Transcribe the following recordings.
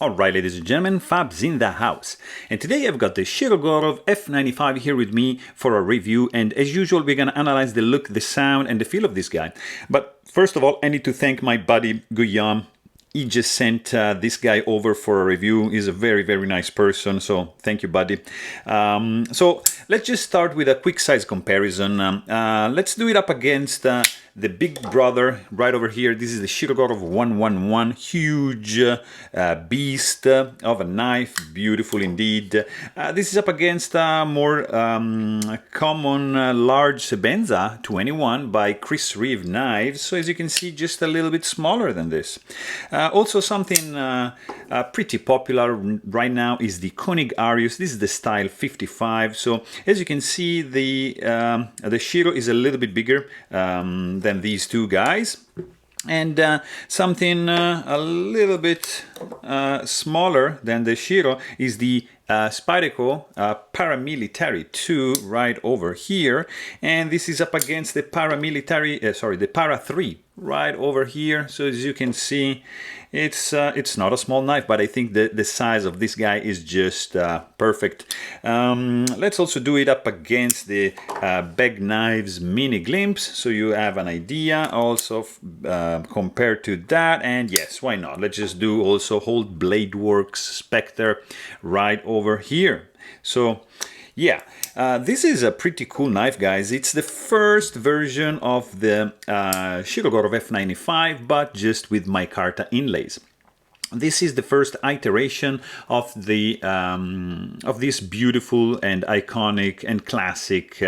Alright, ladies and gentlemen, Fab's in the house. And today I've got the Shirogorov F95 here with me for a review. And as usual, we're going to analyze the look, the sound, and the feel of this guy. But first of all, I need to thank my buddy, Guillaume. He just sent this guy over for a review. He's a very, very nice person, so thank you, buddy. So let's just start with a quick size comparison. Let's do it up against the big brother right over here. This is the Shirogorov 111, huge beast of a knife, beautiful indeed. This is up against a more common large Sebenza 21 by Chris Reeve Knives. So as you can see, just a little bit smaller than this. Also something pretty popular right now is the Koenig Arius. This is the style 55. So as you can see, the Shiro is a little bit bigger than these two guys, and something a little bit smaller than the Shiro is the Spyderco Paramilitary 2 right over here, and this is up against the Paramilitary, the Para 3 right over here. So as you can see, it's not a small knife, but I think the size of this guy is just perfect. Let's also do it up against the Bag Knives Mini Glimpse, so you have an idea also compared to that. And yes, why not? Let's just do also Hold Blade Works Spectre right over here. So yeah, this is a pretty cool knife, guys. It's the first version of the Shirogorov F95, but just with Micarta inlays. This is the first iteration of the this beautiful and iconic and classic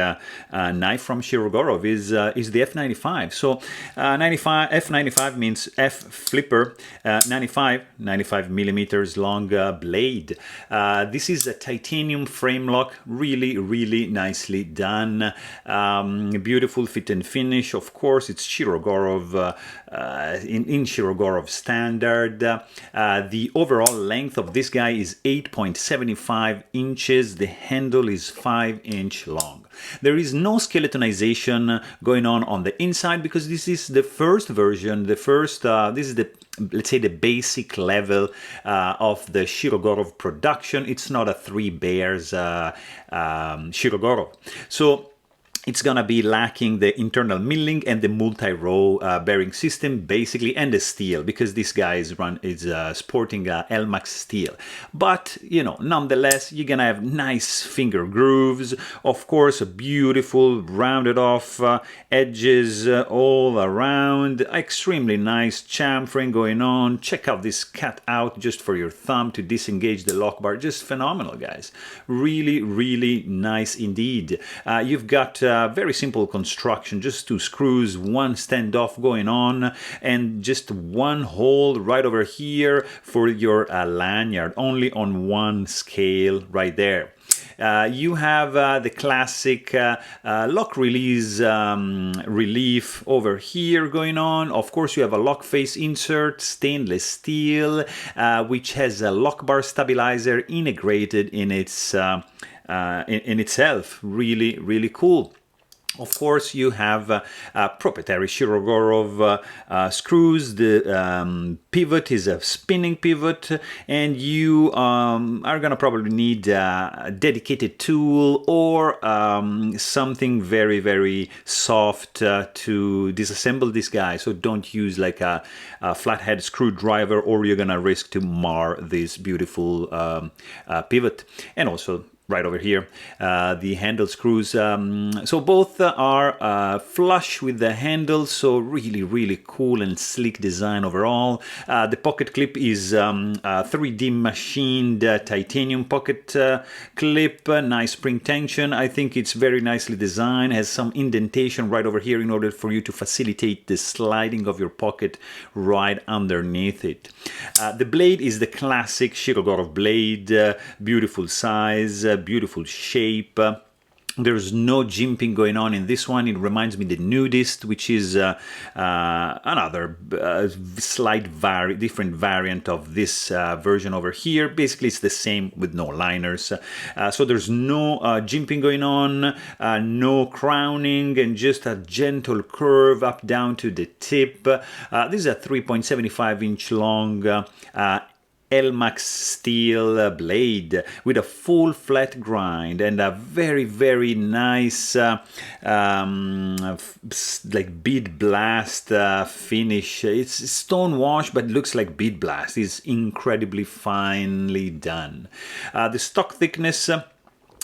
knife from Shirogorov is the F95. So F95 means F flipper, 95 millimeters long blade. This is a titanium frame lock, really nicely done. Beautiful fit and finish. Of course, it's Shirogorov in Shirogorov standard. The overall length of this guy is 8.75 inches. The handle is 5-inch long. There is no skeletonization going on the inside because this is the first version, this is the, let's say, the basic level of the Shirogorov production. It's not a 3 bears Shirogorov. So it's gonna be lacking the internal milling and the multi-row bearing system, basically, and the steel, because this guy is sporting a Elmax steel. But you know, nonetheless, you're gonna have nice finger grooves. Of course, a beautiful rounded off edges all around. Extremely nice chamfering going on. Check out this cutout just for your thumb to disengage the lock bar. Just phenomenal, guys. Really nice indeed. You've got very simple construction, just 2 screws, 1 standoff going on, and just 1 hole right over here for your lanyard, only on 1 scale right there. You have the classic lock release relief over here going on. Of course, you have a lock face insert, stainless steel, which has a lock bar stabilizer integrated in its in itself. Really cool. Of course, you have proprietary Shirogorov screws. The pivot is a spinning pivot, and you are gonna probably need a dedicated tool or something very soft to disassemble this guy. So don't use like a flathead screwdriver, or you're gonna risk to mar this beautiful pivot. And also, right over here, the handle screws. So both are flush with the handle, so really cool and sleek design overall. The pocket clip is 3D machined titanium pocket clip, nice spring tension. I think it's very nicely designed, has some indentation right over here in order for you to facilitate the sliding of your pocket right underneath it. The blade is the classic Shirogorov blade, beautiful size, beautiful shape. There's no jimping going on in this one. It reminds me of the Nudist, which is another slight different variant of this version over here. Basically, it's the same with no liners. So there's no jimping going on, no crowning, and just a gentle curve up down to the tip. This is a 3.75 inch long Elmax steel blade with a full flat grind and a very, very nice like bead blast finish. It's stone wash, but looks like bead blast. It's incredibly finely done. The stock thickness,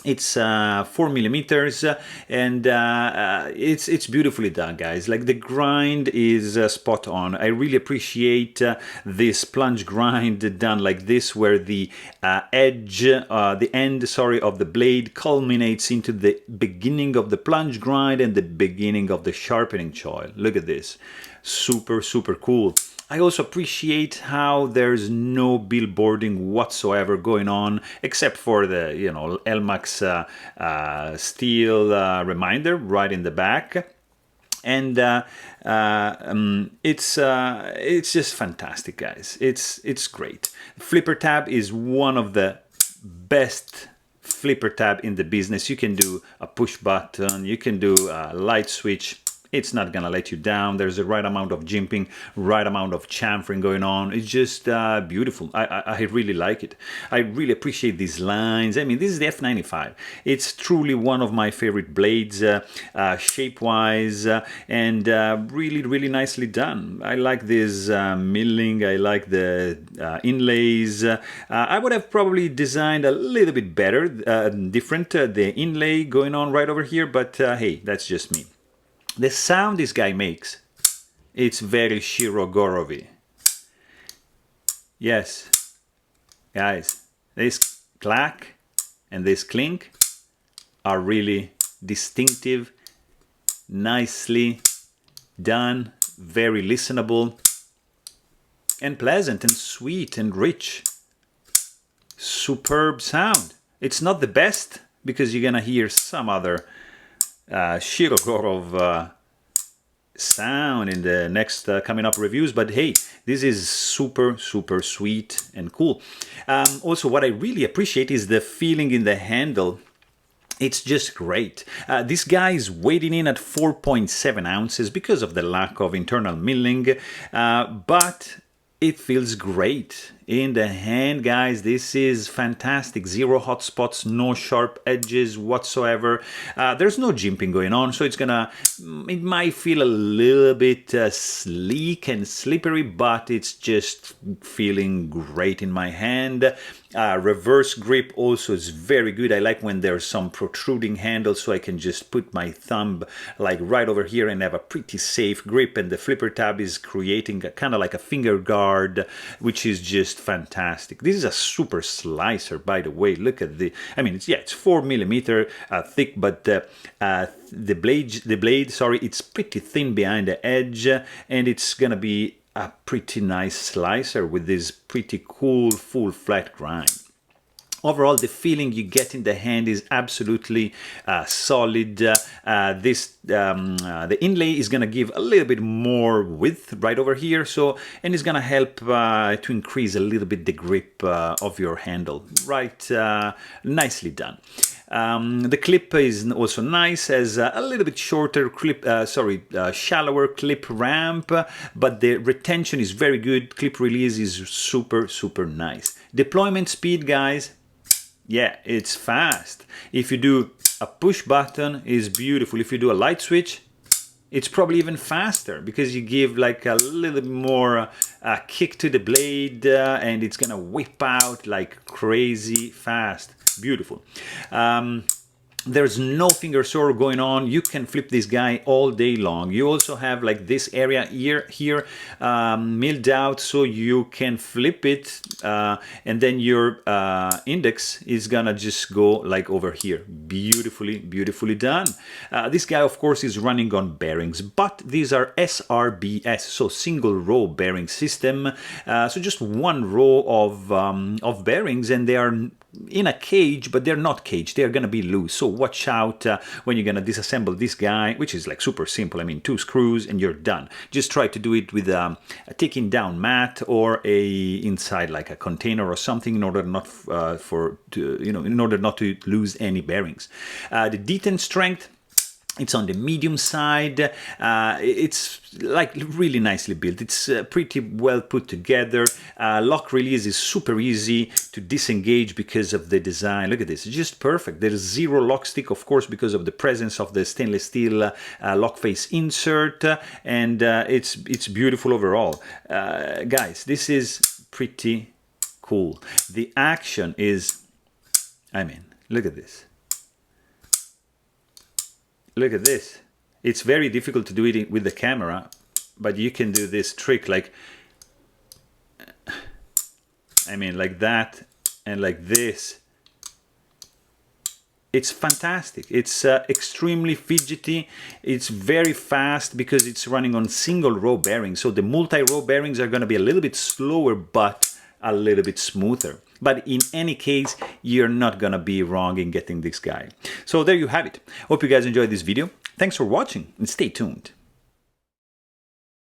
it's 4 millimeters, and it's beautifully done, guys. Like the grind is spot on. I really appreciate this plunge grind done like this, where the the end, sorry, of the blade culminates into the beginning of the plunge grind and the beginning of the sharpening choil. Look at this, super, super cool. I also appreciate how there's no billboarding whatsoever going on, except for the, you know, Elmax steel reminder right in the back. And it's just fantastic, guys. It's great. Flipper tab is one of the best flipper tab in the business. You can do a push button, you can do a light switch. It's not gonna let you down. There's the right amount of jimping, right amount of chamfering going on. It's just beautiful. I really like it. I really appreciate these lines. I mean, this is the F95. It's truly one of my favorite blades, shape-wise, and really, really nicely done. I like this milling. I like the inlays. I would have probably designed a little bit better, different, the inlay going on right over here, but hey, that's just me. The sound this guy makes, it's very Shirogorov-y. Yes, guys, this clack and this clink are really distinctive, nicely done, very listenable, and pleasant and sweet and rich. Superb sound. It's not the best, because you're gonna hear some other Shirogorov sound in the next coming up reviews, but hey, this is super, super sweet and cool. Also, what I really appreciate is the feeling in the handle. It's just great. This guy is weighting in at 4.7 ounces because of the lack of internal milling, but it feels great in the hand, guys. This is fantastic. Zero hot spots, no sharp edges whatsoever. There's no jimping going on, so it might feel a little bit sleek and slippery, but it's just feeling great in my hand. Reverse grip also is very good. I like when there's some protruding handles, so I can just put my thumb like right over here and have a pretty safe grip, and the flipper tab is creating kind of like a finger guard, which is just fantastic. This is a super slicer, by the way. Look at I mean, it's 4 millimeter thick, but the blade, sorry, it's pretty thin behind the edge, and it's gonna be a pretty nice slicer with this pretty cool full flat grind. Overall, the feeling you get in the hand is absolutely solid. The inlay is gonna give a little bit more width right over here, and it's gonna help to increase a little bit the grip of your handle. Right, nicely done. The clip is also nice, has a little bit shorter clip, shallower clip ramp, but the retention is very good. Clip release is super, super nice. Deployment speed, guys, yeah, it's fast. If you do a push button, it's beautiful. If you do a light switch, it's probably even faster, because you give like a little bit more kick to the blade, and it's gonna whip out like crazy fast. Beautiful. There's no finger sore going on. You can flip this guy all day long. You also have like this area here milled out, so you can flip it, and then your index is gonna just go like over here. Beautifully, beautifully done. This guy, of course, is running on bearings, but these are SRBS, so single row bearing system. So just one row of bearings, and they are in a cage, but they're not caged. They're gonna be loose. So watch out when you're gonna disassemble this guy, which is like super simple. I mean, 2 screws and you're done. Just try to do it with a taking down mat or inside like a container or something, in order not in order not to lose any bearings. The detent strength It's on the medium side. It's like really nicely built. It's pretty well put together. Lock release is super easy to disengage because of the design. Look at this, it's just perfect. There's zero lock stick, of course, because of the presence of the stainless steel lock face insert, and it's beautiful overall. Guys, this is pretty cool. The action is, I mean, look at this. Look at this. It's very difficult to do it with the camera, but you can do this trick like, I mean, like that and like this. It's fantastic. It's extremely fidgety. It's very fast because it's running on single row bearings. So the multi-row bearings are going to be a little bit slower, but a little bit smoother. But in any case, you're not gonna be wrong in getting this guy. So there you have it. Hope you guys enjoyed this video. Thanks for watching and stay tuned.